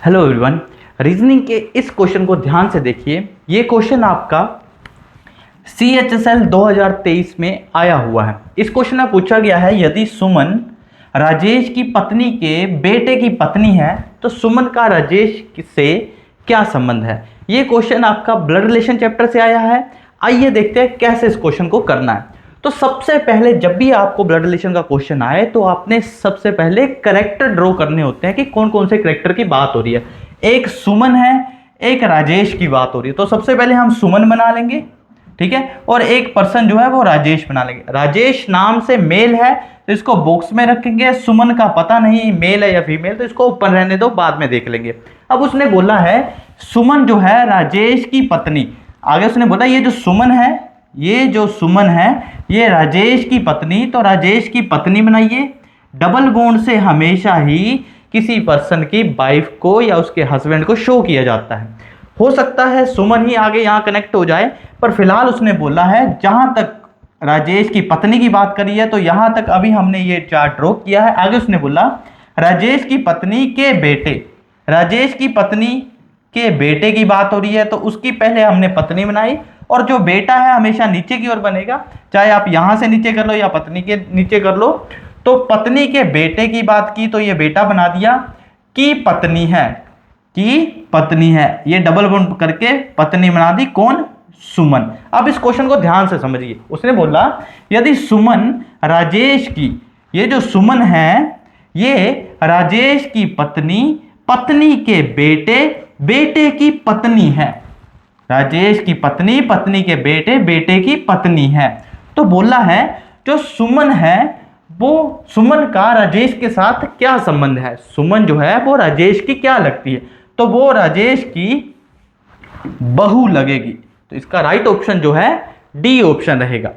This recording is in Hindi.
हेलो एवरीवन, रीजनिंग के इस क्वेश्चन को ध्यान से देखिए। ये क्वेश्चन आपका CHSL 2023 में आया हुआ है। इस क्वेश्चन में पूछा गया है, यदि सुमन राजेश की पत्नी के बेटे की पत्नी है तो सुमन का राजेश से क्या संबंध है। ये क्वेश्चन आपका ब्लड रिलेशन चैप्टर से आया है। आइए देखते हैं कैसे इस क्वेश्चन को करना है। तो सबसे पहले जब भी आपको ब्लड रिलेशन का क्वेश्चन आए तो आपने सबसे पहले करेक्टर ड्रॉ करने होते हैं कि कौन कौन से करेक्टर की बात हो रही है। एक सुमन है, एक राजेश की बात हो रही है, तो सबसे पहले हम सुमन बना लेंगे, ठीक है, और एक पर्सन जो है वो राजेश बना लेंगे। राजेश नाम से मेल है तो इसको बॉक्स में रखेंगे। सुमन का पता नहीं मेल है या फीमेल, तो इसको ऊपर रहने दो, बाद में देख लेंगे। अब उसने बोला है सुमन जो है राजेश की पत्नी, आगे उसने बोला ये जो सुमन है, ये जो सुमन है ये राजेश की पत्नी, तो राजेश की पत्नी बनाइए। डबल बॉन्ड से हमेशा ही किसी पर्सन की वाइफ को या उसके हस्बैंड को शो किया जाता है। हो सकता है सुमन ही आगे यहाँ कनेक्ट हो जाए, पर फिलहाल उसने बोला है जहां तक राजेश की पत्नी की बात करी है तो यहां तक अभी हमने ये चार्ट ड्रॉ किया है। आगे उसने बोला राजेश की पत्नी के बेटे, राजेश की पत्नी के बेटे की बात हो रही है तो उसकी पहले हमने पत्नी बनाई, और जो बेटा है हमेशा नीचे की ओर बनेगा, चाहे आप यहां से नीचे कर लो या पत्नी के नीचे कर लो। तो पत्नी के बेटे की बात की तो ये बेटा बना दिया, की पत्नी है, की पत्नी है, ये डबल बॉन्ड करके पत्नी बना दी, कौन, सुमन। अब इस क्वेश्चन को ध्यान से समझिए। उसने बोला यदि सुमन राजेश की, ये जो सुमन है ये राजेश की पत्नी, पत्नी के बेटे, बेटे की पत्नी है। राजेश की पत्नी, पत्नी के बेटे, बेटे की पत्नी है। तो बोला है जो सुमन है वो, सुमन का राजेश के साथ क्या संबंध है। सुमन जो है वो राजेश की क्या लगती है, तो वो राजेश की बहू लगेगी। तो इसका राइट ऑप्शन जो है डी ऑप्शन रहेगा।